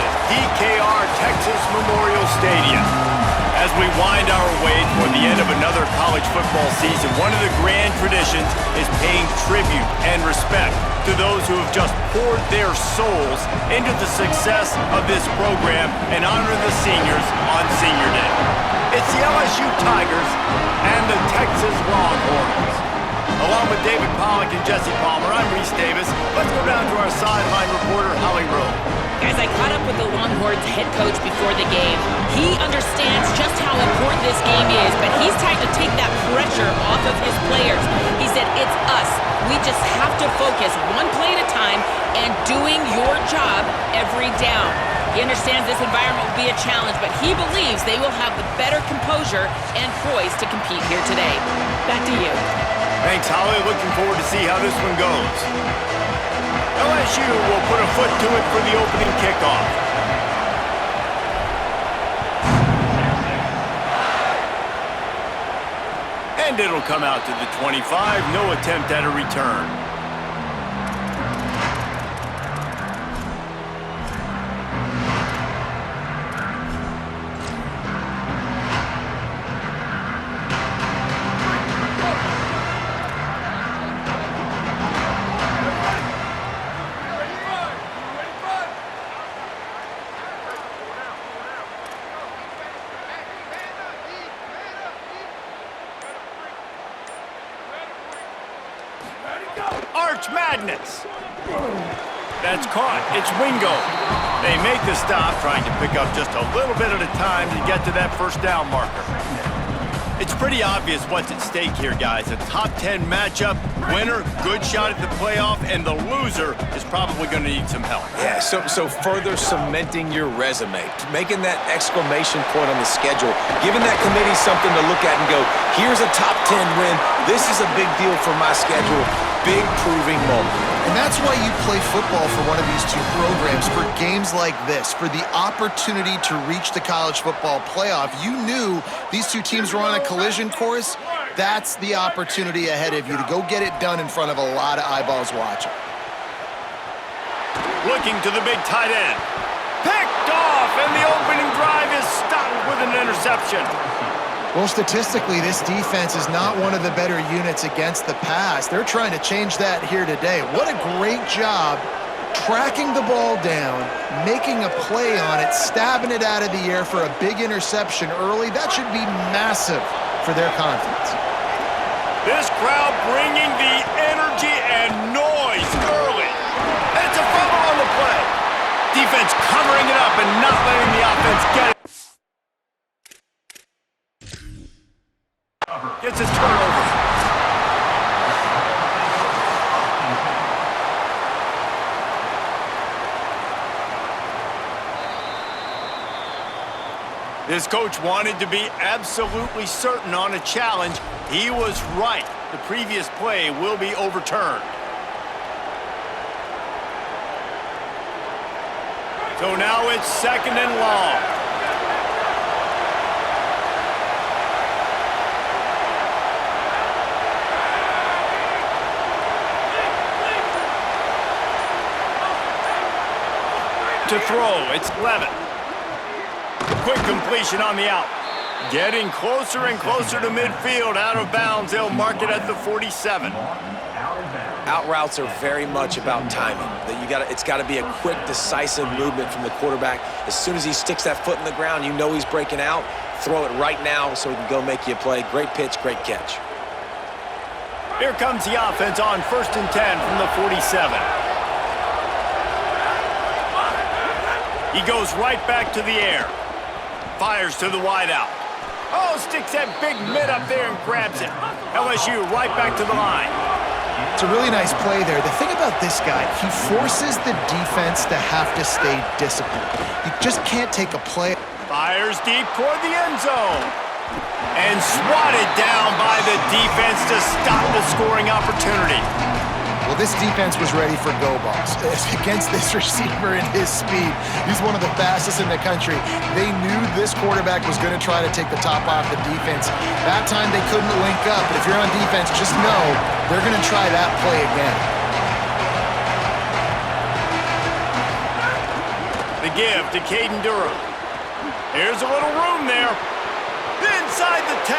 is DKR Texas Memorial Stadium. As we wind our way toward the end of another college football season, one of the grand traditions is paying tribute and respect to those who have just poured their souls into the success of this program and honor the seniors on Senior Day. It's the LSU Tigers and the Texas Longhorns. Along with David Pollack and Jesse Palmer, I'm Reese Davis. Let's go down to our sideline reporter, Holly Rowe. Guys, I caught up with the Longhorns head coach before the game. He understands just how important this game is, but he's trying to take that pressure off of his players. He said, it's us. We just have to focus one play at a time and doing your job every down. He understands this environment will be a challenge, but he believes they will have the better composure and poise to compete here today. Back to you. Thanks, Holly. Looking forward to see how this one goes. LSU will put a foot to it for the opening kickoff. And it'll come out to the 25. No attempt at a return. Arch Madness. That's caught. It's Wingo. They make the stop, trying to pick up just a little bit at a time to get to that first down marker. It's pretty obvious what's at stake here, guys. A top 10 matchup, winner, good shot at the playoff, and the loser is probably going to need some help. Yeah, so further cementing your resume, making that exclamation point on the schedule, giving that committee something to look at and go, here's a top 10 win. This is a big deal for my schedule. Big proving moment. And that's why you play football for one of these two programs, for games like this, for the opportunity to reach the college football playoff. You knew these two teams were on a collision course. That's the opportunity ahead of you to go get it done in front of a lot of eyeballs watching. Looking to the big tight end. Picked off, and the opening drive is stopped with an interception. Well, statistically, this defense is not one of the better units against the pass. They're trying to change that here today. What a great job tracking the ball down, making a play on it, stabbing it out of the air for a big interception early. That should be massive for their confidence. This crowd bringing the energy and noise early. And it's a fumble on the play. Defense covering it up and not letting the offense get it. Gets a turnover. This coach wanted to be absolutely certain on a challenge. He was right. The previous play will be overturned. So now it's second and long. To throw, it's Levitt. Quick completion on the out. Getting closer and closer to midfield, out of bounds. They'll mark it at the 47. Out routes are very much about timing. It's got to be a quick, decisive movement from the quarterback. As soon as he sticks that foot in the ground, you know he's breaking out. Throw it right now so he can go make you a play. Great pitch, great catch. Here comes the offense on 1st and 10 from the 47. He goes right back to the air. Fires to the wideout. Oh, sticks that big mid up there and grabs it. LSU right back to the line. It's a really nice play there. The thing about this guy, he forces the defense to have to stay disciplined. You just can't take a play. Fires deep toward the end zone. And swatted down by the defense to stop the scoring opportunity. Well, this defense was ready for go balls. Against this receiver and his speed, he's one of the fastest in the country. They knew this quarterback was going to try to take the top off the defense. That time they couldn't link up, but if you're on defense, just know they're going to try that play again. The give to Caden Durham. Here's a little room there. Inside the 10.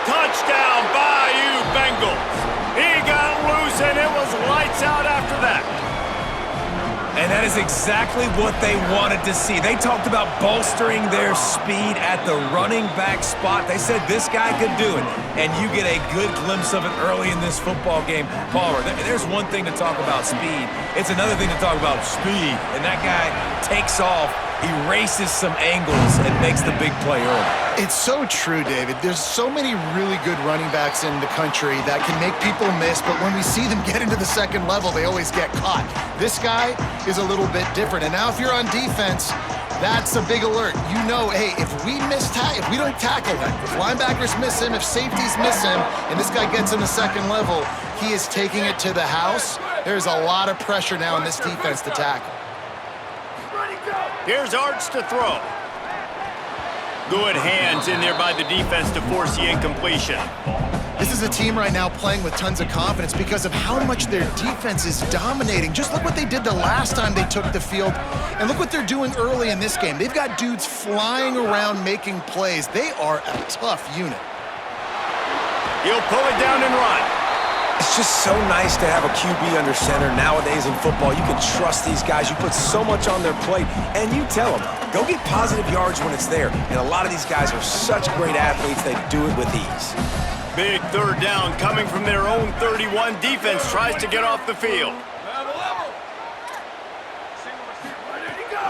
Touchdown, Bayou Bengals. He got loose, and it was lights out after that. And that is exactly what they wanted to see. They talked about bolstering their speed at the running back spot. They said this guy could do it, and you get a good glimpse of it early in this football game. Palmer, there's one thing to talk about speed. It's another thing to talk about speed. And that guy takes off, erases some angles, and makes the big play early. It's so true, David. There's so many really good running backs in the country that can make people miss, but when we see them get into the second level, they always get caught. This guy is a little bit different. And now if you're on defense, that's a big alert. You know, hey, if we don't tackle him, if linebackers miss him, if safeties miss him, and this guy gets in the second level, he is taking it to the house. There's a lot of pressure now in this defense to tackle. Here's Arch to throw. Good hands in there by the defense to force the incompletion. This is a team right now playing with tons of confidence because of how much their defense is dominating. Just look what they did the last time they took the field, and look what they're doing early in this game. They've got dudes flying around making plays. They are a tough unit. He'll pull it down and run. It's just so nice to have a QB under center. Nowadays in football, you can trust these guys. You put so much on their plate, and you tell them, go get positive yards when it's there. And a lot of these guys are such great athletes, they do it with ease. Big third down coming from their own 31. Defense tries to get off the field.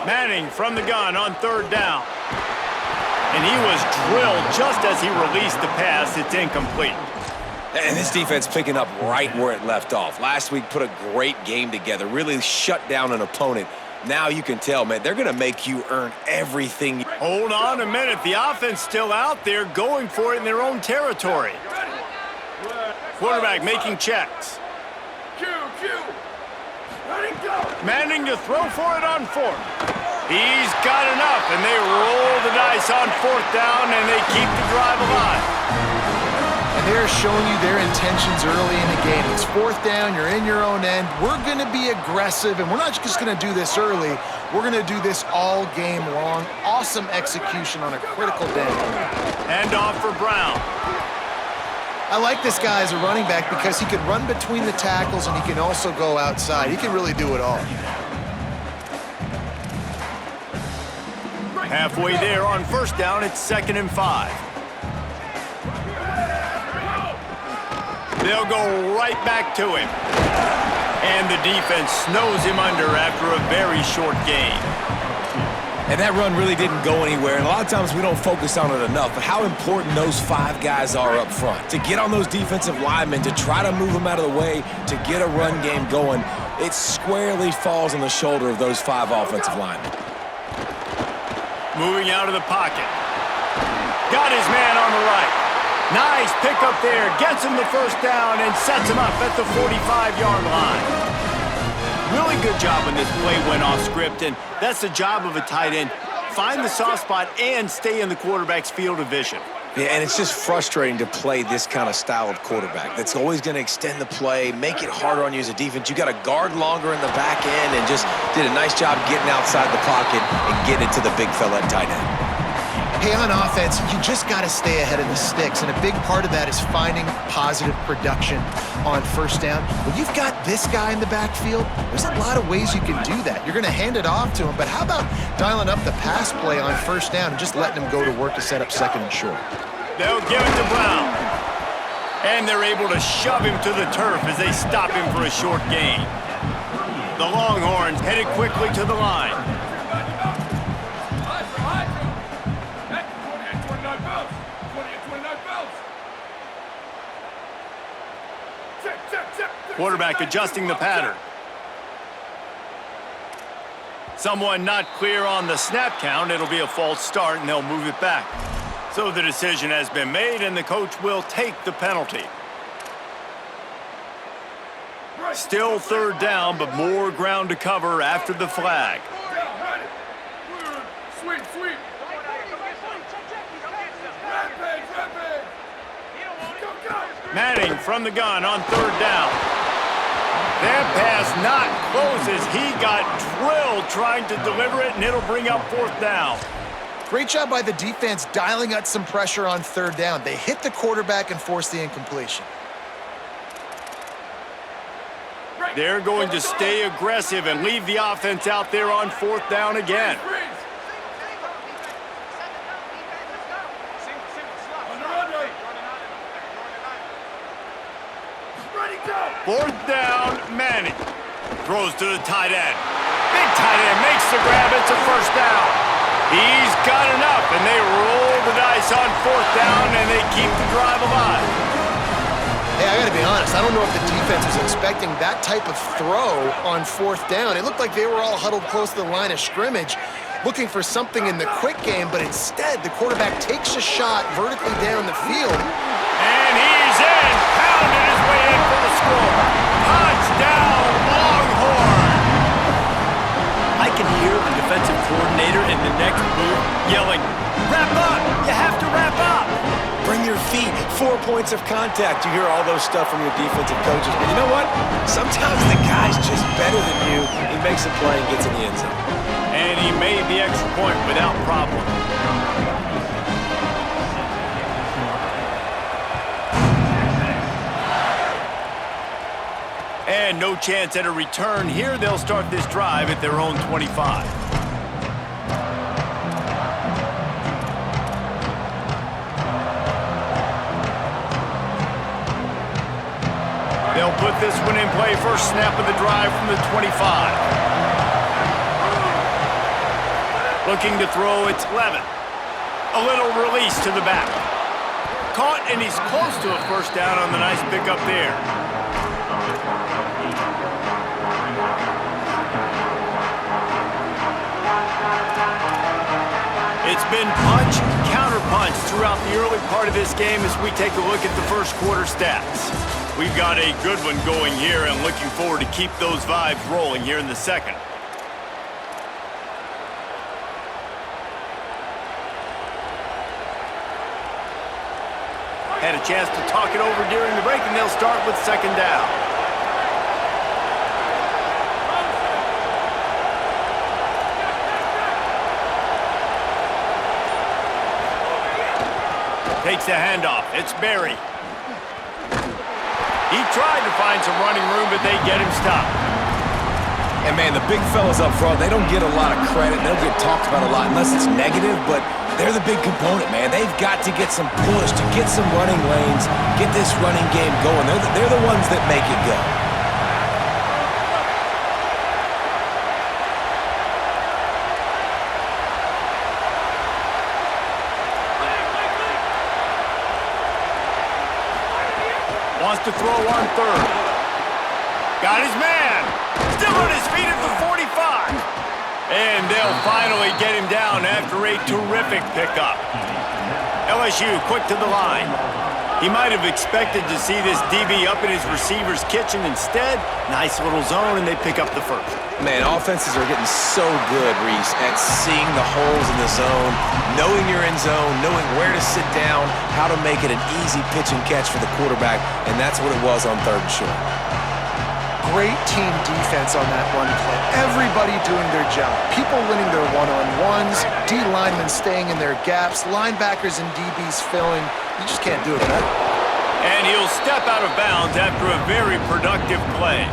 Manning from the gun on third down. And he was drilled just as he released the pass. It's incomplete. And this defense picking up right where it left off. Last week put a great game together, really shut down an opponent. Now you can tell, man, they're going to make you earn everything. Hold on a minute. The offense still out there going for it in their own territory. Quarterback making checks. Manning to throw for it on fourth. He's got enough, and they roll the dice on fourth down, and they keep the drive alive. And they're showing you their intentions early in the game. It's fourth down, you're in your own end. We're going to be aggressive, and we're not just going to do this early. We're going to do this all game long. Awesome execution on a critical day. Hand off for Brown. I like this guy as a running back because he can run between the tackles and he can also go outside. He can really do it all. Halfway there on first down, it's 2nd and 5. They'll go right back to him. And the defense snows him under after a very short gain. And that run really didn't go anywhere. And a lot of times we don't focus on it enough, but how important those 5 guys are up front. To get on those defensive linemen, to try to move them out of the way, to get a run game going, it squarely falls on the shoulder of those 5 offensive linemen. Moving out of the pocket. Got his man on the right. Nice pickup there. Gets him the first down and sets him up at the 45-yard line. Really good job when this play went off script, and that's the job of a tight end. Find the soft spot and stay in the quarterback's field of vision. Yeah, and it's just frustrating to play this kind of style of quarterback. That's always going to extend the play, make it harder on you as a defense. You got to guard longer in the back end and just did a nice job getting outside the pocket and getting it to the big fella at tight end. Hey, on offense, you just got to stay ahead of the sticks, and a big part of that is finding positive production on first down. When you've got this guy in the backfield, there's a lot of ways you can do that. You're going to hand it off to him, but how about dialing up the pass play on first down and just letting him go to work to set up 2nd and short? They'll give it to Brown. And they're able to shove him to the turf as they stop him for a short gain. The Longhorns headed quickly to the line. Quarterback adjusting the pattern. Someone not clear on the snap count. It'll be a false start, and they'll move it back. So the decision has been made, and the coach will take the penalty. Still third down, but more ground to cover after the flag. Manning from the gun on third down. That pass not close as he got drilled trying to deliver it, and it'll bring up 4th down. Great job by the defense dialing up some pressure on 3rd down. They hit the quarterback and forced the incompletion. They're going to stay aggressive and leave the offense out there on 4th down again. 4th down, Manning. Throws to the tight end. Big tight end makes the grab. It's a 1st down. He's got enough, and they roll the dice on 4th down, and they keep the drive alive. Hey, I got to be honest. I don't know if the defense was expecting that type of throw on 4th down. It looked like they were all huddled close to the line of scrimmage, looking for something in the quick game, but instead the quarterback takes a shot vertically down the field. And he's in. Pounded his way in for the score. Touchdown, Longhorn. I can hear the defensive coordinator in the next booth yelling, "Wrap up! You have to wrap up!" Bring your feet. 4 points of contact. You hear all those stuff from your defensive coaches. But you know what? Sometimes the guy's just better than you. He makes a play and gets in the end zone. And he made the extra point without problem. And no chance at a return here. They'll start this drive at their own 25. They'll put this one in play. First snap of the drive from the 25. Looking to throw, it's Levin. A little release to the back. Caught, and he's close to a 1st down on the nice pickup there. It's been punch, counter-punch throughout the early part of this game as we take a look at the first quarter stats. We've got a good one going here and looking forward to keep those vibes rolling here in the second. Had a chance to talk it over during the break, and they'll start with 2nd down. Takes the handoff. It's Berry. He tried to find some running room, but they get him stopped. And, man, the big fellas up front, they don't get a lot of credit. They'll get talked about a lot unless it's negative, but they're the big component, man. They've got to get some push, to get some running lanes, get this running game going. They're the ones that make it go. Wants to throw on 3rd. Got his man. Still on his feet at the 45. And they'll finally get him down after a terrific pickup. LSU quick to the line. He might have expected to see this DB up in his receiver's kitchen. Instead, nice little zone, and they pick up the 1st. Man, offenses are getting so good, Reese, at seeing the holes in the zone, knowing you're in zone, knowing where to sit down, how to make it an easy pitch and catch for the quarterback, and that's what it was on 3rd and short. Great team defense on that one play. Everybody doing their job. People winning their one-on-ones, D linemen staying in their gaps, linebackers and DBs filling. You just can't do it better. And he'll step out of bounds after a very productive play.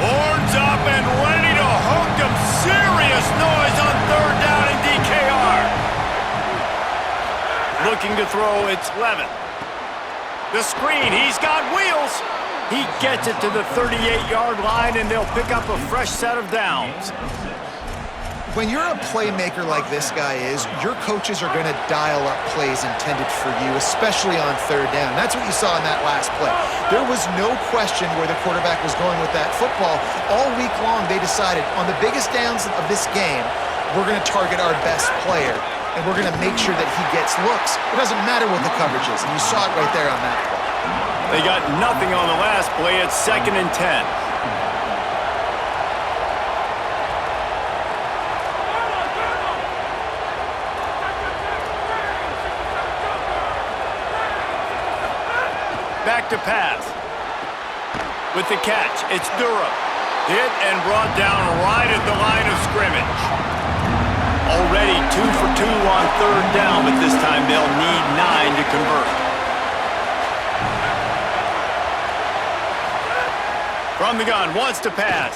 Horns up and ready to hook them. Serious noise on 3rd down in DKR. Looking to throw, it's Levin. The screen, he's got wheels. He gets it to the 38-yard line, and they'll pick up a fresh set of downs. When you're a playmaker like this guy is, your coaches are going to dial up plays intended for you, especially on 3rd down. That's what you saw in that last play. There was no question where the quarterback was going with that football. All week long, they decided on the biggest downs of this game, we're going to target our best player, and we're going to make sure that he gets looks. It doesn't matter what the coverage is, and you saw it right there on that play. They got nothing on the last play. It's 2nd and 10. Back to pass. With the catch, it's Durham. Hit and brought down right at the line of scrimmage. Already 2 for 2 on third down, but this time they'll need 9 to convert. From the gun, wants to pass.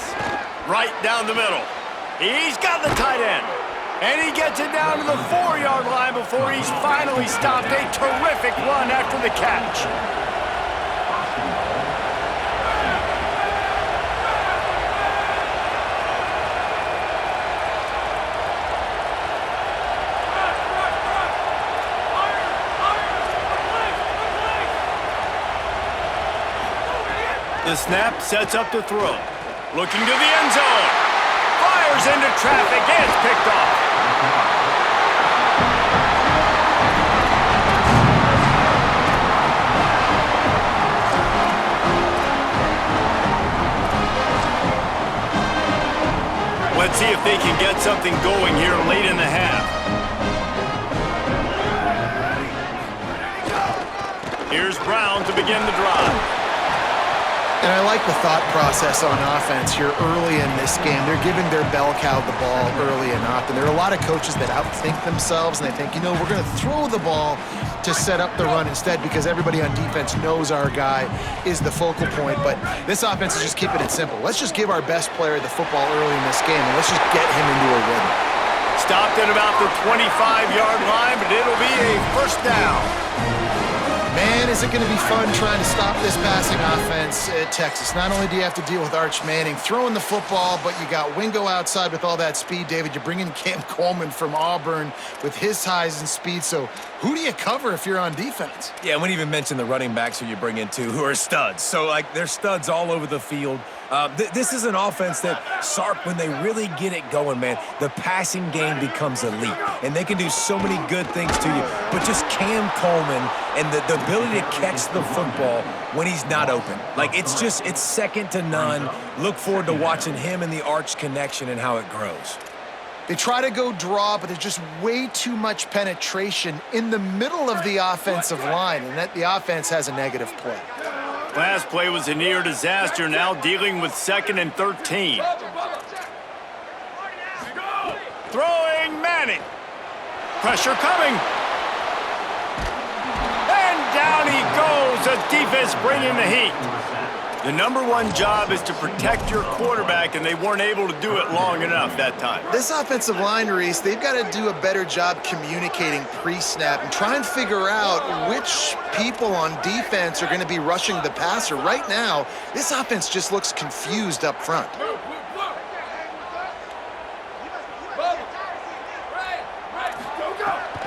Right down the middle. He's got the tight end. And he gets it down to the 4-yard line before he's finally stopped. A terrific run after the catch. The snap sets up to throw. Looking to the end zone. Fires into traffic. It's picked off. Let's see if they can get something going here late in the half. Here's Brown to begin the drive. And I like the thought process on offense here early in this game. They're giving their bell cow the ball early and often. There are a lot of coaches that outthink themselves, and they think, you know, we're going to throw the ball to set up the run instead because everybody on defense knows our guy is the focal point. But this offense is just keeping it simple. Let's just give our best player the football early in this game, and let's just get him into a rhythm. Stopped at about the 25-yard line, but it'll be a first down. Man, is it going to be fun trying to stop this passing offense at Texas. Not only do you have to deal with Arch Manning throwing the football, but you got Wingo outside with all that speed, David. You're bringing Cam Coleman from Auburn with his size and speed. So who do you cover if you're on defense? Yeah, we didn't even mention the running backs who you bring in, too, who are studs. So, like, they're studs all over the field. This is an offense that, Sark, when they really get it going, man, the passing game becomes elite. And they can do so many good things to you. But just Cam Coleman and the ability to catch the football when he's not open. Like, it's second to none. Look forward to watching him and the Arch connection and how it grows. They try to go draw, but there's just way too much penetration in the middle of the offensive line, and that the offense has a negative play. Last play was a near disaster, now dealing with 2nd and 13. Throwing Manning. Pressure coming. And down he goes. The defense bringing the heat. The #1 job is to protect your quarterback, and they weren't able to do it long enough that time. This offensive line, Reese, they've got to do a better job communicating pre-snap and try and figure out which people on defense are going to be rushing the passer. Right now, this offense just looks confused up front.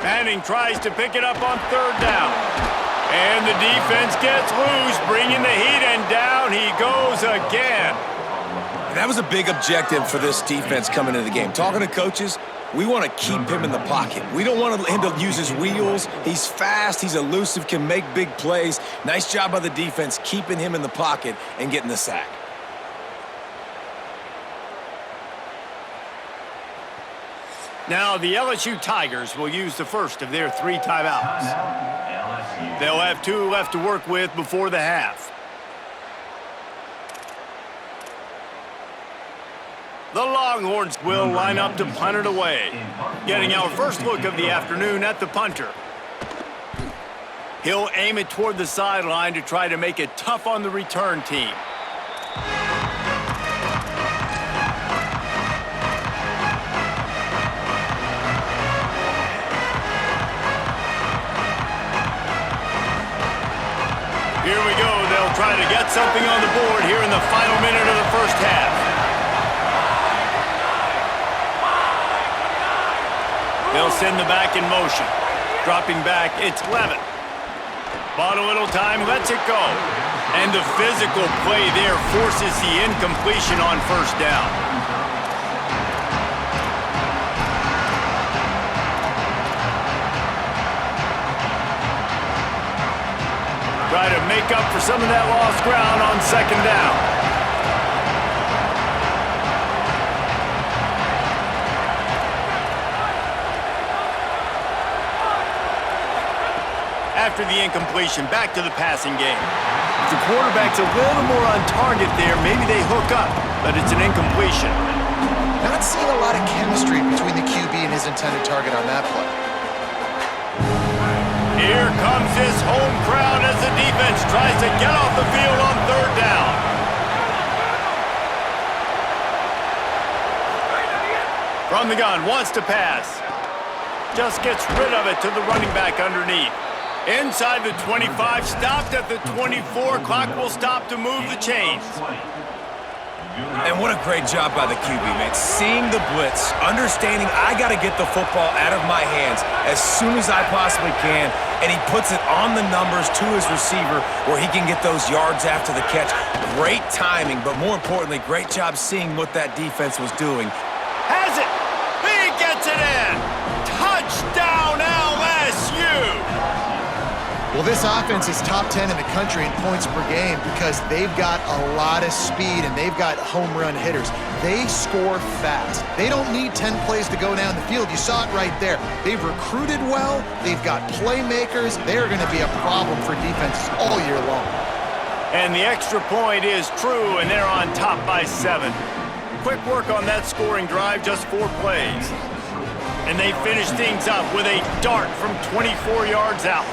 Manning tries to pick it up on 3rd down. And the defense gets loose, bringing the heat, and down he goes again. And that was a big objective for this defense coming into the game. Talking to coaches, we want to keep him in the pocket. We don't want him to use his wheels. He's fast, he's elusive, can make big plays. Nice job by the defense keeping him in the pocket and getting the sack. Now the LSU Tigers will use the first of their 3 timeouts. They'll have 2 left to work with before the half. The Longhorns will line up to punt it away. Getting our first look of the afternoon at the punter. He'll aim it toward the sideline to try to make it tough on the return team. Here we go. They'll try to get something on the board here in the final minute of the first half. They'll send the back in motion. Dropping back, it's Levin. Bought a little time, lets it go. And the physical play there forces the incompletion on first down. Try to make up for some of that lost ground on 2nd down. After the incompletion, back to the passing game. If the quarterback's a little more on target there, maybe they hook up, but it's an incompletion. Not seeing a lot of chemistry between the QB and his intended target on that play. Here comes this home crowd as the defense tries to get off the field on third down. From the gun, wants to pass. Just gets rid of it to the running back underneath. Inside the 25, stopped at the 24. Clock will stop to move the chains. And what a great job by the QB, man. Seeing the blitz, understanding I got to get the football out of my hands as soon as I possibly can, and he puts it on the numbers to his receiver where he can get those yards after the catch. Great timing, but more importantly, great job seeing what that defense was doing. Has it! He gets it in! Touchdown LSU! Well, this offense is top 10 in the country in points per game because they've got a lot of speed and they've got home run hitters. They score fast. They don't need 10 plays to go down the field. You saw it right there. They've recruited well. They've got playmakers. They're going to be a problem for defenses all year long. And the extra point is true, and they're on top by 7. Quick work on that scoring drive, just 4 plays. And they finish things up with a dart from 24 yards out.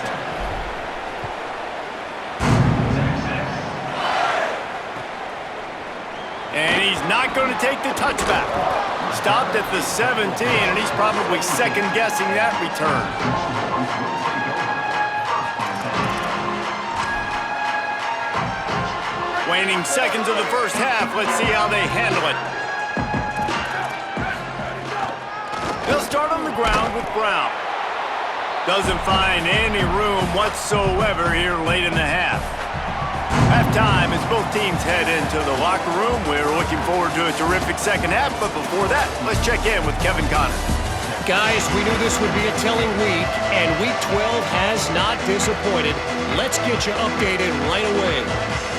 And he's not going to take the touchback. Stopped at the 17, and he's probably second-guessing that return. Waning seconds of the first half. Let's see how they handle it. They'll start on the ground with Brown. Doesn't find any room whatsoever here late in the half. Halftime as both teams head into the locker room. We're looking forward to a terrific second half, but before that, let's check in with Kevin Connors. Guys, we knew this would be a telling week, and Week 12 has not disappointed. Let's get you updated right away.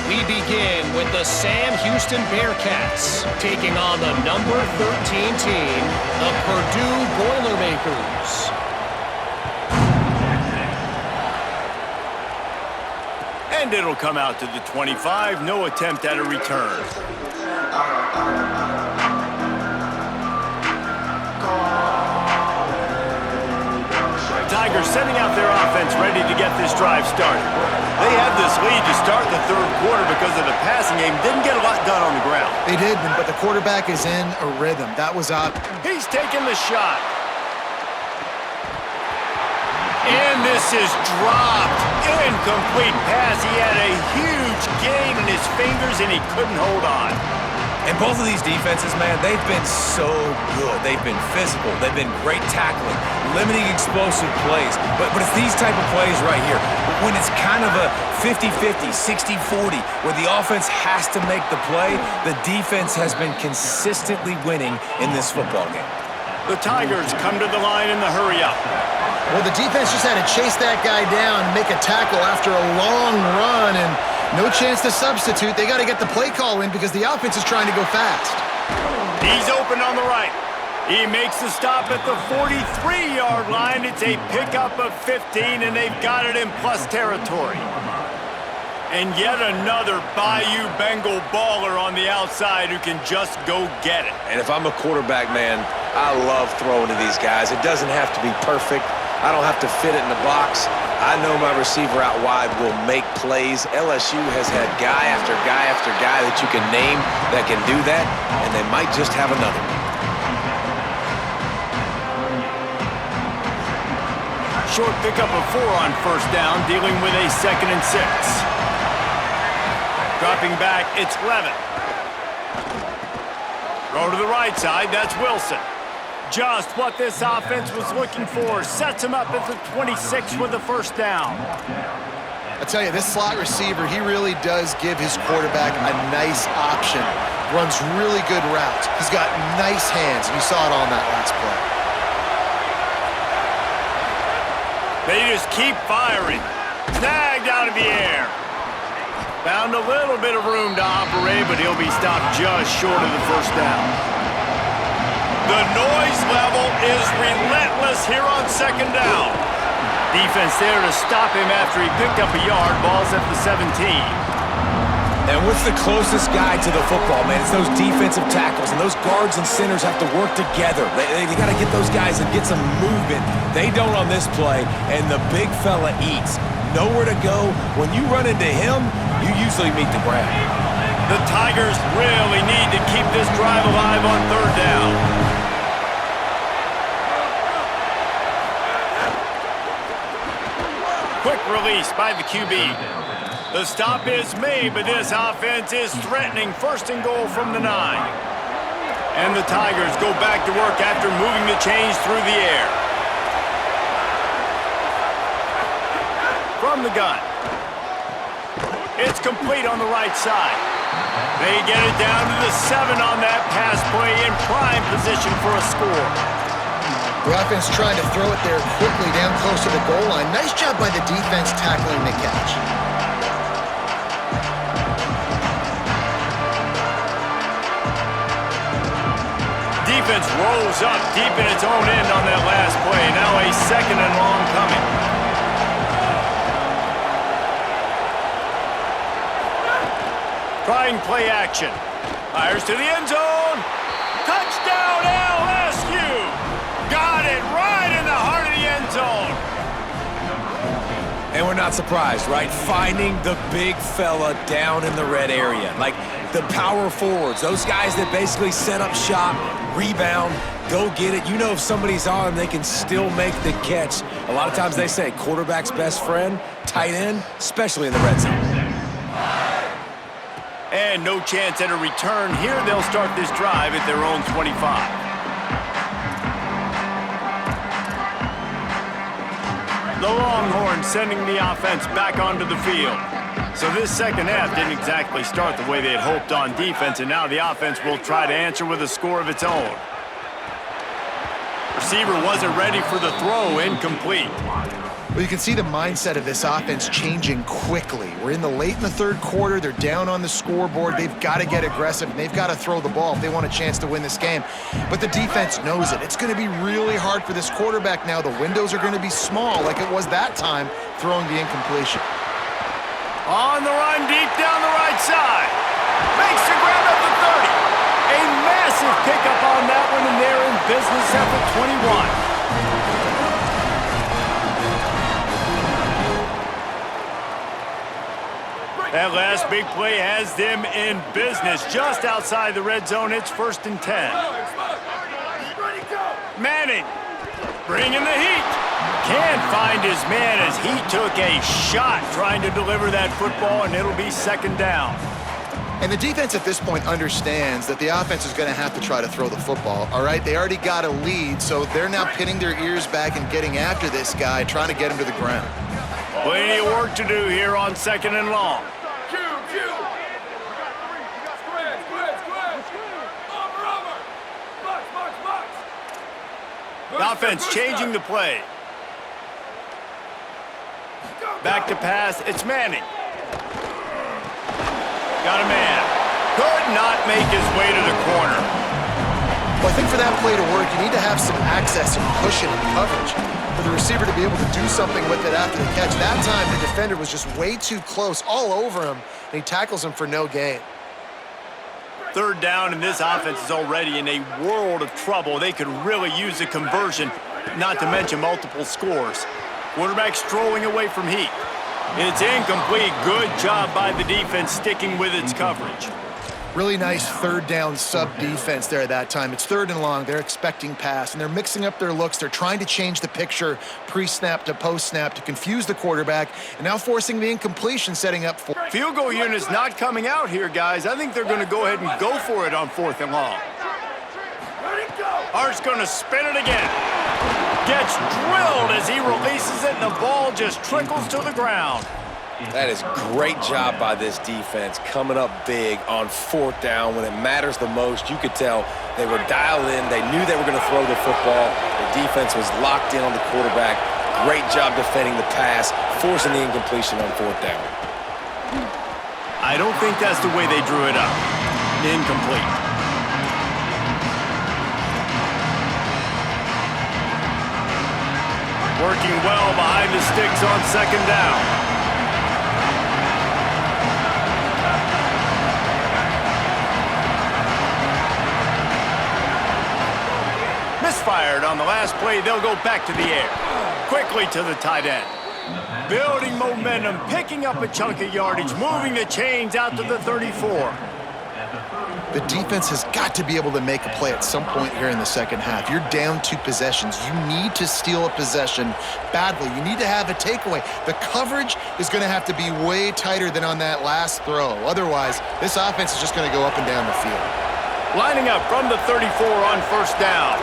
We begin with the Sam Houston Bearcats taking on the number 13 team, the Purdue Boilermakers. And it'll come out to the 25. No attempt at a return. Tigers sending out their offense ready to get this drive started. They had this lead to start the third quarter because of the passing game. Didn't get a lot done on the ground. They did, but the quarterback is in a rhythm. That was up. He's taking the shot. And this is dropped. Incomplete pass. He had a huge gain in his fingers, and he couldn't hold on. And both of these defenses, man, they've been so good. They've been physical. They've been great tackling, limiting explosive plays. But it's these type of plays right here, when it's kind of a 50-50, 60-40, where the offense has to make the play, the defense has been consistently winning in this football game. The Tigers come to the line in the hurry-up. Well, the defense just had to chase that guy down and make a tackle after a long run, and no chance to substitute. They got to get the play call in because the offense is trying to go fast. He's open on the right. He makes the stop at the 43-yard line. It's a pickup of 15, and they've got it in plus territory. And yet another Bayou Bengal baller on the outside who can just go get it. And if I'm a quarterback, man, I love throwing to these guys. It doesn't have to be perfect. I don't have to fit it in the box. I know my receiver out wide will make plays. LSU has had guy after guy after guy that you can name that can do that, and they might just have another one. Short pickup of 4 on first down, dealing with a 2nd and 6. Dropping back, it's Levitt. Throw to the right side, that's Wilson. Just what this offense was looking for. Sets him up at the 26 with the first down. I tell you, this slot receiver, he really does give his quarterback a nice option. Runs really good routes. He's got nice hands, and you saw it on that last play. They just keep firing. Snagged out of the air. Found a little bit of room to operate, but he'll be stopped just short of the first down. The noise level is relentless here on 2nd down. Defense there to stop him after he picked up a yard. Ball's at the 17. And what's the closest guy to the football, man? It's those defensive tackles, and those guards and centers have to work together. They got to get those guys and get some movement. They don't on this play, and the big fella eats. Nowhere to go. When you run into him, you usually meet the ground. The Tigers really need to keep this drive alive on third down. Quick release by the QB. The stop is made, but this offense is threatening first and goal from the 9. And the Tigers go back to work after moving the chains through the air. From the gun. It's complete on the right side. They get it down to the 7 on that pass play in prime position for a score. The offense trying to throw it there quickly down close to the goal line. Nice job by the defense tackling the catch. Defense rolls up deep in its own end on that last play. Now a second and long coming. Trying play action. Fires to the end zone. Touchdown LSU. Got it right in the heart of the end zone. And we're not surprised, right? Finding the big fella down in the red area. Like the power forwards, those guys that basically set up shop, rebound, go get it. You know if somebody's on them, they can still make the catch. A lot of times they say quarterback's best friend, tight end, especially in the red zone. And no chance at a return here. They'll start this drive at their own 25. The Longhorns sending the offense back onto the field. So this second half didn't exactly start the way they had hoped on defense, and now the offense will try to answer with a score of its own. Receiver wasn't ready for the throw, incomplete. Well, you can see the mindset of this offense changing quickly. We're in the third quarter. They're down on the scoreboard. They've got to get aggressive, and they've got to throw the ball if they want a chance to win this game. But the defense knows it. It's going to be really hard for this quarterback now. The windows are going to be small like it was that time throwing the incompletion. On the run, deep down the right side. Makes the grab at the 30. A massive pickup on that one, and they're in business at the 21. That last big play has them in business. Just outside the red zone, it's 1st and 10. Manning bringing the heat. Can't find his man as he took a shot trying to deliver that football, and it'll be 2nd down. And the defense at this point understands that the offense is going to have to try to throw the football, all right? They already got a lead, so they're now pinning their ears back and getting after this guy, trying to get him to the ground. Plenty of work to do here on 2nd and long. The offense changing the play. Back to pass, it's Manning. Got a man. Could not make his way to the corner. Well, I think for that play to work, you need to have some access and pushing and coverage for the receiver to be able to do something with it after the catch. That time, the defender was just way too close, all over him, and he tackles him for no gain. 3rd down, and this offense is already in a world of trouble. They could really use a conversion, not to mention multiple scores. Quarterback strolling away from heat. It's incomplete. Good job by the defense sticking with its coverage. Really nice 3rd down sub-defense there that time. It's 3rd and long. They're expecting pass, and they're mixing up their looks. They're trying to change the picture pre-snap to post-snap to confuse the quarterback, and now forcing the incompletion, setting up for... Field goal unit's not coming out here, guys. I think they're going to go ahead and go for it on 4th and long. Hart's going to spin it again. Gets drilled as he releases it, and the ball just trickles to the ground. That is great job by this defense, coming up big on 4th down when it matters the most. You could tell they were dialed in. They knew they were going to throw the football. The defense was locked in on the quarterback. Great job defending the pass, forcing the incompletion on 4th down. I don't think that's the way they drew it up. Incomplete. Working well behind the sticks on 2nd down. misfired on the last play. They'll go back to the air. Quickly to the tight end. Building momentum, picking up a chunk of yardage, moving the chains out to the 34. The defense has got to be able to make a play at some point here in the second half. You're down 2 possessions. You need to steal a possession badly. You need to have a takeaway. The coverage is going to have to be way tighter than on that last throw. Otherwise, this offense is just going to go up and down the field. Lining up from the 34 on first down.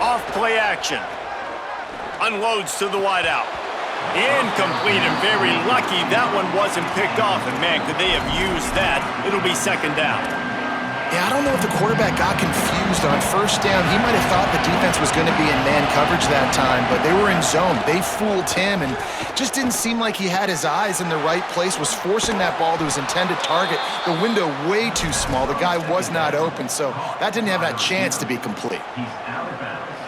Off play action. Unloads to the wideout. Incomplete and very lucky that one wasn't picked off. And man, could they have used that? It'll be second down. Yeah, I don't know if the quarterback got confused on first down. He might have thought the defense was going to be in man coverage that time, but they were in zone. They fooled him and just didn't seem like he had his eyes in the right place, was forcing that ball to his intended target. The window way too small. The guy was not open, so that didn't have that chance to be complete.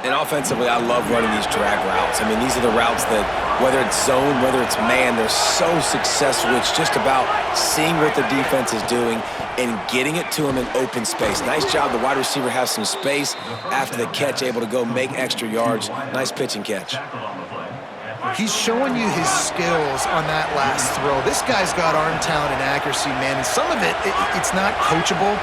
And offensively, I love running these drag routes. I mean, these are the routes that, whether it's zone, whether it's man, they're so successful. It's just about seeing what the defense is doing and getting it to them in open space. Nice job. The wide receiver has some space after the catch, able to go make extra yards. Nice pitch and catch. He's showing you his skills on that last throw. This guy's got arm talent and accuracy, man, and some of it's not coachable.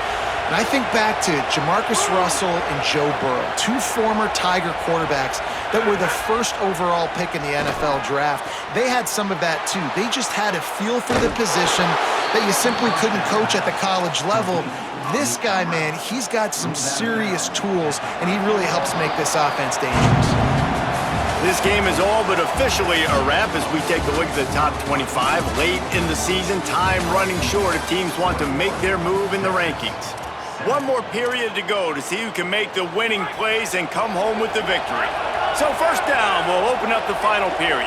And I think back to Jamarcus Russell and Joe Burrow, 2 former Tiger quarterbacks that were the first overall pick in the NFL draft. They had some of that too. They just had a feel for the position that you simply couldn't coach at the college level. This guy, man, he's got some serious tools, and he really helps make this offense dangerous. This game is all but officially a wrap as we take a look at the top 25 late in the season. Time running short if teams want to make their move in the rankings. One more period to go to see who can make the winning plays and come home with the victory. So first down will open up the final period.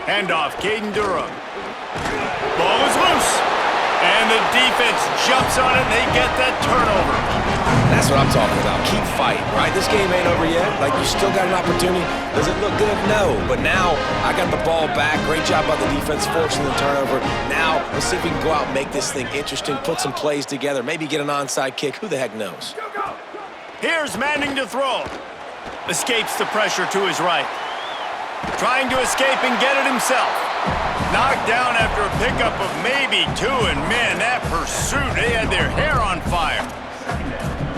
Handoff, Caden Durham. Ball is loose. And the defense jumps on it, and they get that turnover. That's what I'm talking about. Keep fighting, right? This game ain't over yet. Like, you still got an opportunity. Does it look good? No. But now, I got the ball back. Great job by the defense forcing the turnover. Now, let's see if we can go out and make this thing interesting, put some plays together, maybe get an onside kick. Who the heck knows? Here's Manning to throw. Escapes the pressure to his right. Trying to escape and get it himself. Knocked down after a pickup of maybe 2, and man, that pursuit, they had their hair on fire.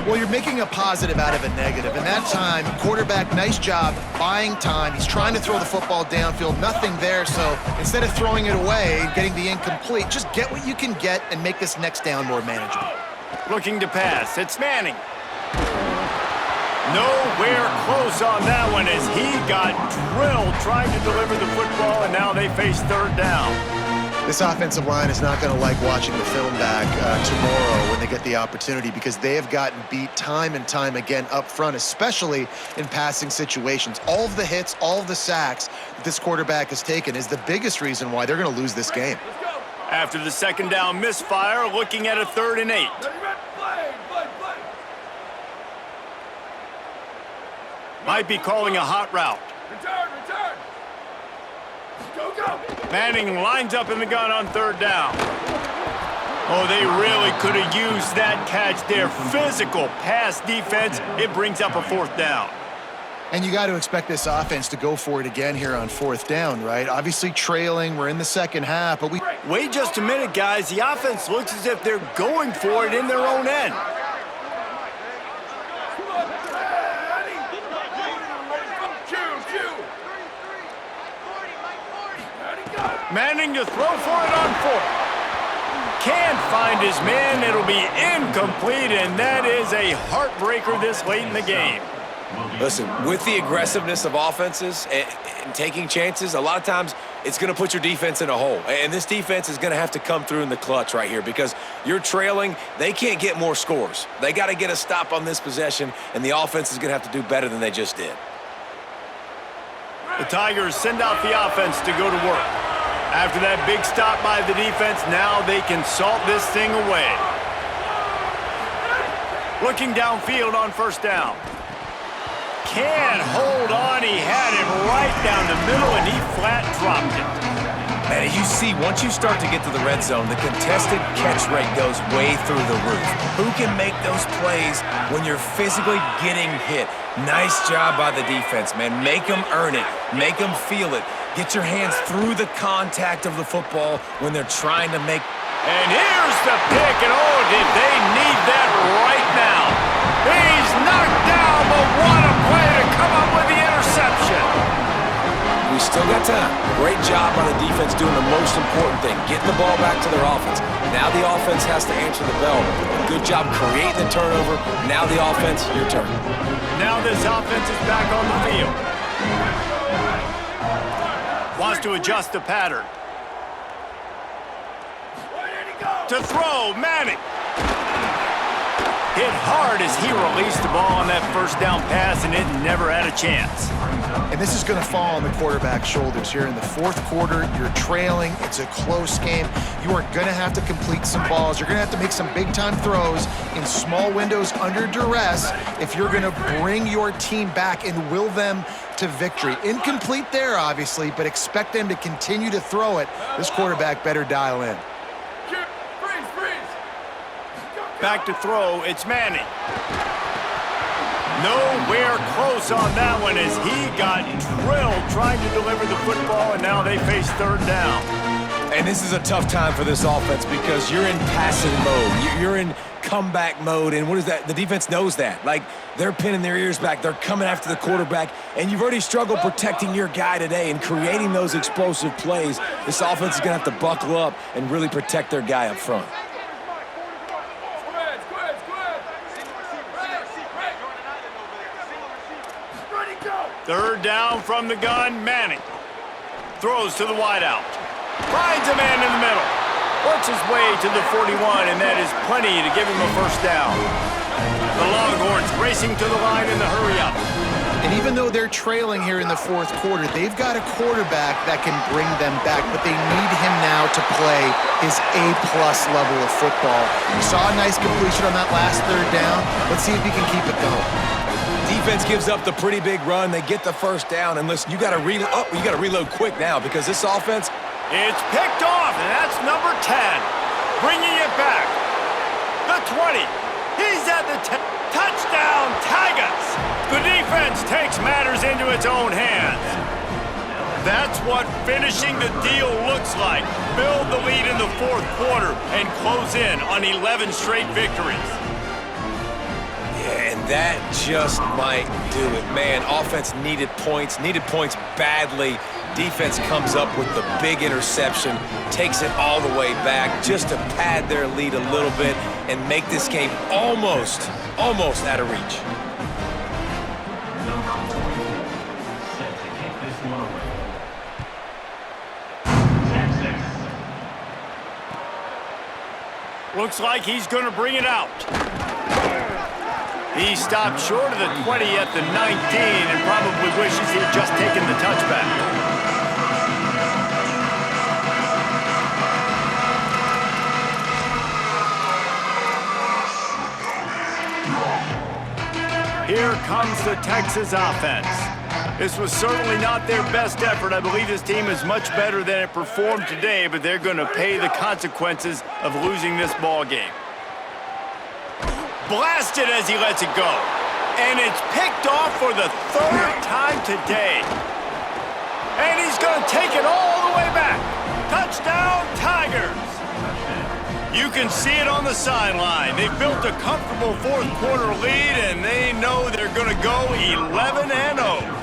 Well, you're making a positive out of a negative, and that time, quarterback, nice job buying time. He's trying to throw the football downfield, nothing there, so instead of throwing it away, getting the incomplete, just get what you can get and make this next down more manageable. Looking to pass, it's Manning. Nowhere close on that one as he got drilled trying to deliver the football, and now they face third down. This offensive line is not going to like watching the film back tomorrow when they get the opportunity, because they have gotten beat time and time again up front, especially in passing situations. All of the hits, all of the sacks that this quarterback has taken is the biggest reason why they're going to lose this game. After the second down misfire, looking at a 3rd and 8. Might be calling a hot route. Return. Go. Manning lines up in the gun on 3rd down. Oh, they really could have used that catch there. Physical pass defense. It brings up a 4th down. And you got to expect this offense to go for it again here on 4th down, right? Obviously trailing, we're in the second half, but Wait just a minute, guys. The offense looks as if they're going for it in their own end. Manning to throw for it on 4th. Can't find his man. It'll be incomplete, and that is a heartbreaker this late in the game. Listen, with the aggressiveness of offenses and taking chances, a lot of times it's going to put your defense in a hole. And this defense is going to have to come through in the clutch right here because you're trailing. They can't get more scores. They got to get a stop on this possession, and the offense is going to have to do better than they just did. The Tigers send out the offense to go to work. After that big stop by the defense, now they can salt this thing away. Looking downfield on first down. Can't hold on. He had it right down the middle, and he flat dropped it. And as you see, once you start to get to the red zone, the contested catch rate goes way through the roof. Who can make those plays when you're physically getting hit? Nice job by the defense, man. Make them earn it. Make them feel it. Get your hands through the contact of the football when they're trying to make... And here's the pick, and oh, did they need that right now. He's knocked down, but what a play to come up with the interception. We still got time. Great job by the defense doing the most important thing, getting the ball back to their offense. Now the offense has to answer the bell. Good job creating the turnover. Now the offense, your turn. Now this offense is back on the field. Wants to adjust the pattern. To throw, Manning. Hit hard as he released the ball on that first down pass, and it never had a chance. And this is going to fall on the quarterback's shoulders here in the fourth quarter. You're trailing. It's a close game. You are going to have to complete some balls. You're going to have to make some big-time throws in small windows under duress if you're going to bring your team back and will them to victory. Incomplete there, obviously, but expect them to continue to throw it. This quarterback better dial in. Back to throw, it's Manning. Nowhere close on that one as he got drilled trying to deliver the football, and now they face third down. And this is a tough time for this offense because you're in passing mode. You're in comeback mode, and what is that? The defense knows that. Like, they're pinning their ears back. They're coming after the quarterback, and you've already struggled protecting your guy today and creating those explosive plays. This offense is going to have to buckle up and really protect their guy up front. Third down from the gun, Manning. Throws to the wideout. Finds a man in the middle. Works his way to the 41, and that is plenty to give him a first down. The Longhorns racing to the line in the hurry-up. And even though they're trailing here in the fourth quarter, they've got a quarterback that can bring them back, but they need him now to play his A-plus level of football. We saw a nice completion on that last third down. Let's see if he can keep it going. Defense gives up the pretty big run. They get the first down, and listen, you got to reload quick now because this offense. It's picked off, and that's number 10, bringing it back. The 20. He's at the 10. Touchdown, Tigers. The defense takes matters into its own hands. That's what finishing the deal looks like. Build the lead in the fourth quarter and close in on 11 straight victories. And that just might do it. Man, offense needed points badly. Defense comes up with the big interception, takes it all the way back just to pad their lead a little bit and make this game almost out of reach. Looks like he's going to bring it out. He stopped short of the 20 at the 19 and probably wishes he had just taken the touchback. Here comes the Texas offense. This was certainly not their best effort. I believe this team is much better than it performed today, but they're going to pay the consequences of losing this ball game. Blasted as he lets it go. And it's picked off for the third time today. And he's going to take it all the way back. Touchdown, Tigers. You can see it on the sideline. They've built a comfortable fourth quarter lead, and they know they're going to go 11-0.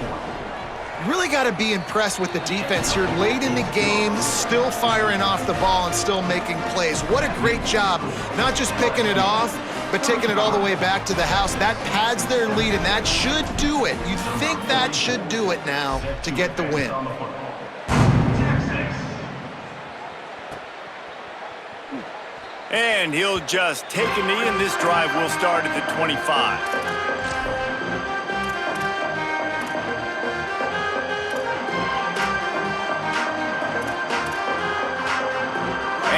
Really got to be impressed with the defense here late in the game, still firing off the ball and still making plays. What a great job, not just picking it off, but taking it all the way back to the house. That pads their lead, and that should do it. You think that should do it now to get the win. And he'll just take a knee, and this drive will start at the 25.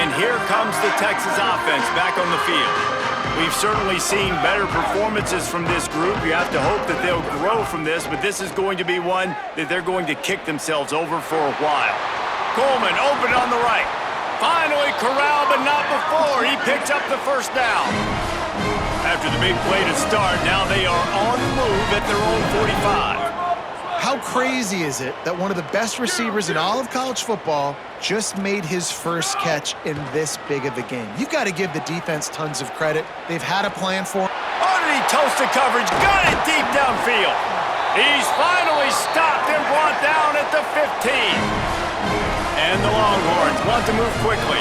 And here comes the Texas offense back on the field. We've certainly seen better performances from this group. You have to hope that they'll grow from this, but this is going to be one that they're going to kick themselves over for a while. Coleman open on the right. Finally corralled, but not before. He picks up the first down. After the big play to start, now they are on the move at their own 45. How crazy is it that one of the best receivers in all of college football just made his first catch in this big of a game? You've got to give the defense tons of credit. They've had a plan for him. Underneath toasted coverage, got it deep downfield. He's finally stopped and brought down at the 15. And the Longhorns want to move quickly.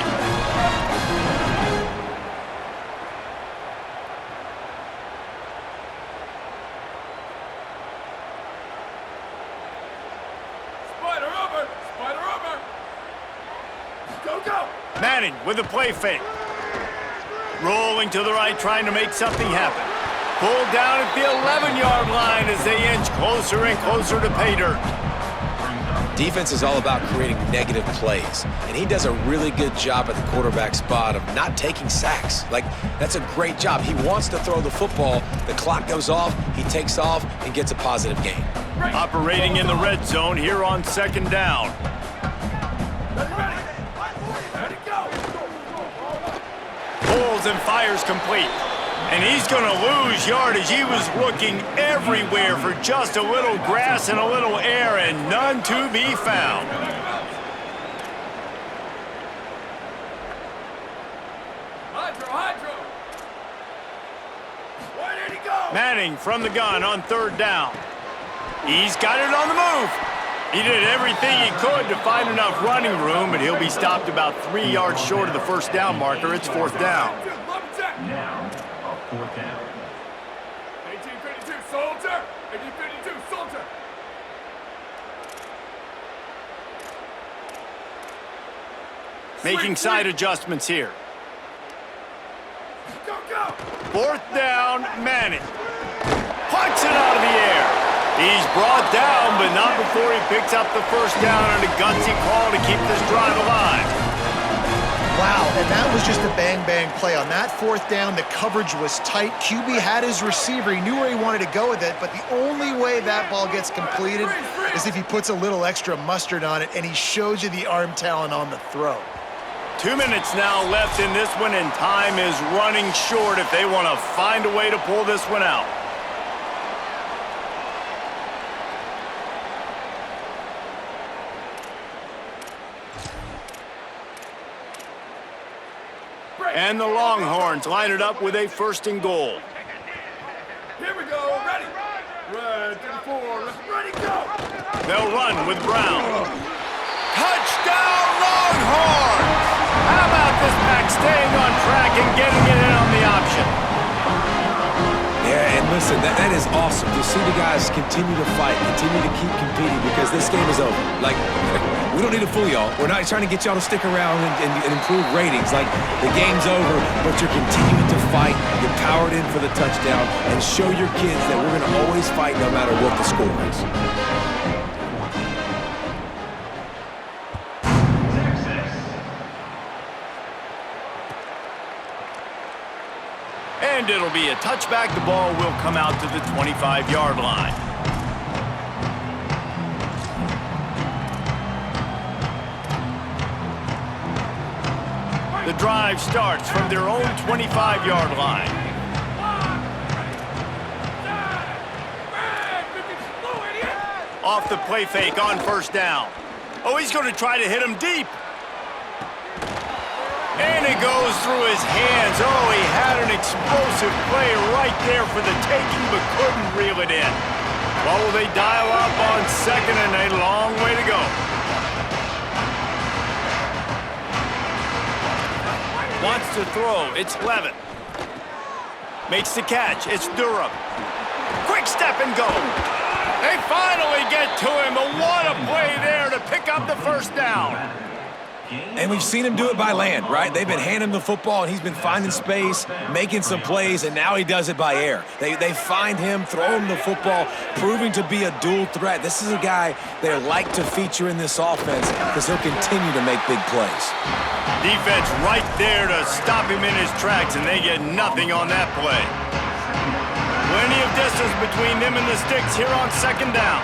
Spider over! Spider over! Go, go! Manning with a play fake. Rolling to the right, trying to make something happen. Pulled down at the 11-yard line as they inch closer and closer to pay dirt. Defense is all about creating negative plays, and he does a really good job at the quarterback spot of not taking sacks. Like, that's a great job. He wants to throw the football. The clock goes off, he takes off, and gets a positive gain. Operating in the red zone here on second down. Ready, go! Pulls and fires complete. And he's going to lose yardage. He was looking everywhere for just a little grass and a little air, and none to be found. Hydro! Where did he go? Manning from the gun on third down. He's got it on the move. He did everything he could to find enough running room, but he'll be stopped about 3 yards short of the first down marker. It's fourth down. Now, fourth down. 1852, soldier! 1852, soldier! Making side adjustments here. Go, go! Fourth down, Manning. Puts it out of the air. He's brought down, but not before he picks up the first down and a gutsy call to keep this drive alive. Wow, and that was just a bang-bang play. On that fourth down, the coverage was tight. QB had his receiver. He knew where he wanted to go with it, but the only way that ball gets completed is if he puts a little extra mustard on it, and he shows you the arm talent on the throw. 2 minutes now left in this one, and time is running short if they want to find a way to pull this one out. And the Longhorns line it up with a first and goal. Here we go, ready! Red, 34, ready, go! They'll run with Brown. Touchdown, Longhorns! How about this back staying on track and getting it in on the option? Yeah, and listen, that is awesome to see the guys continue to fight, continue to keep competing, because this game is over. Like, we don't need to fool y'all. We're not trying to get y'all to stick around and improve ratings. Like, the game's over, but you're continuing to fight. You powered in for the touchdown, and show your kids that we're going to always fight no matter what the score is. And it'll be a touchback. The ball will come out to the 25-yard line. The drive starts from their own 25-yard line. Off the play fake on first down. Oh, he's going to try to hit him deep. And it goes through his hands. Oh, he had an explosive play right there for the taking, but couldn't reel it in. Well, will they dial up on second and a long way to go? Wants to throw. It's Levin. Makes the catch. It's Durham. Quick step and go. They finally get to him, but what a play there to pick up the first down. And we've seen him do it by land, right? They've been handing him the football, and he's been finding space, making some plays, and now he does it by air. They find him, throw him the football, proving to be a dual threat. This is a guy they like to feature in this offense because he'll continue to make big plays. Defense right there to stop him in his tracks, and they get nothing on that play. Plenty of distance between them and the sticks here on second down.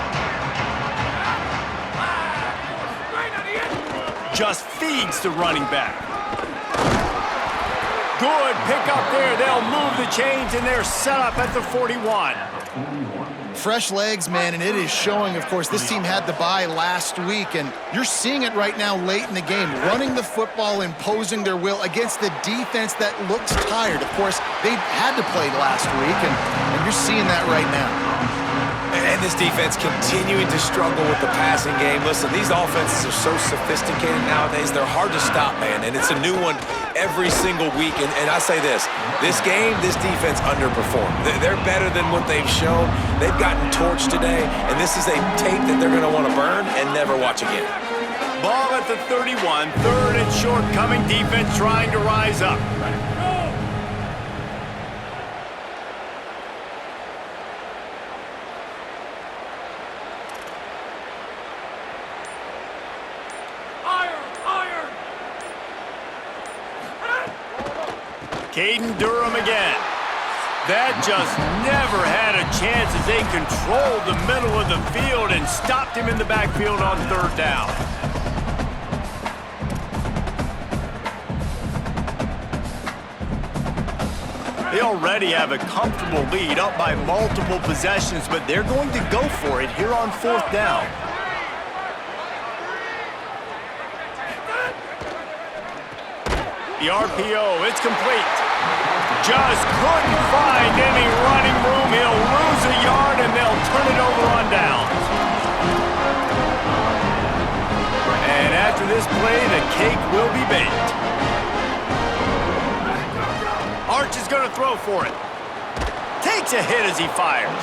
Just feeds the running back. Good pickup there. They'll move the chains, and they're set up at the 41. Fresh legs, man, and it is showing, of course, this team had the bye last week, and you're seeing it right now late in the game, running the football, imposing their will against the defense that looks tired. Of course, they had to play last week, and you're seeing that right now. And this defense continuing to struggle with the passing game. Listen, these offenses are so sophisticated nowadays. They're hard to stop, man, and it's a new one every single week. And I say this game, this defense underperformed. They're better than what they've shown. They've gotten torched today, and this is a tape that they're going to want to burn and never watch again. Ball at the 31, third and short, coming defense trying to rise up. Caden Durham again. That just never had a chance as they controlled the middle of the field and stopped him in the backfield on third down. They already have a comfortable lead, up by multiple possessions, but they're going to go for it here on fourth down. The RPO, it's complete. Just couldn't find any running room. He'll lose a yard, and they'll turn it over on downs. And after this play, the cake will be baked. Arch is going to throw for it. Takes a hit as he fires.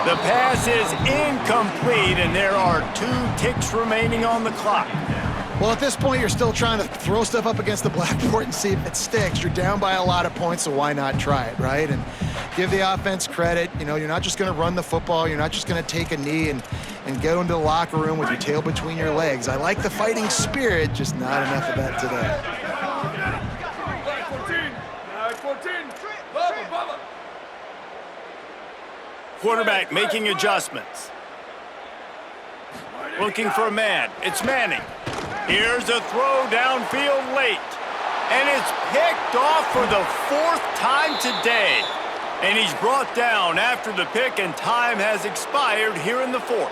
The pass is incomplete, and there are 2 ticks remaining on the clock. Well, at this point, you're still trying to throw stuff up against the blackboard and see if it sticks. You're down by a lot of points, so why not try it, right? And give the offense credit. You know, you're not just going to run the football. You're not just going to take a knee and go into the locker room with your tail between your legs. I like the fighting spirit, just not enough of that today. 14. Bubba. Quarterback making adjustments. Looking for a man. It's Manning. Here's a throw downfield late. And it's picked off for the 4th time today. And he's brought down after the pick, and time has expired here in the 4th.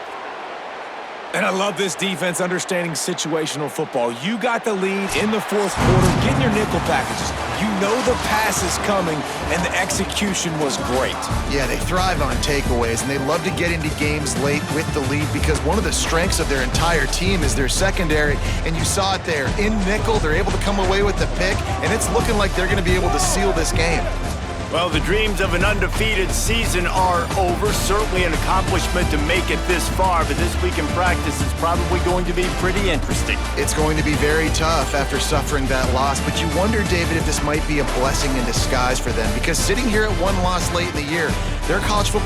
And I love this defense understanding situational football. You got the lead in the 4th quarter, getting your nickel packages. You know the pass is coming, and the execution was great. Yeah, they thrive on takeaways, and they love to get into games late with the lead because one of the strengths of their entire team is their secondary, and you saw it there. In nickel, they're able to come away with the pick, and it's looking like they're going to be able to seal this game. Well, the dreams of an undefeated season are over. Certainly an accomplishment to make it this far, but this week in practice is probably going to be pretty interesting. It's going to be very tough after suffering that loss, but you wonder, David, if this might be a blessing in disguise for them, because sitting here at 1 loss late in the year, their college football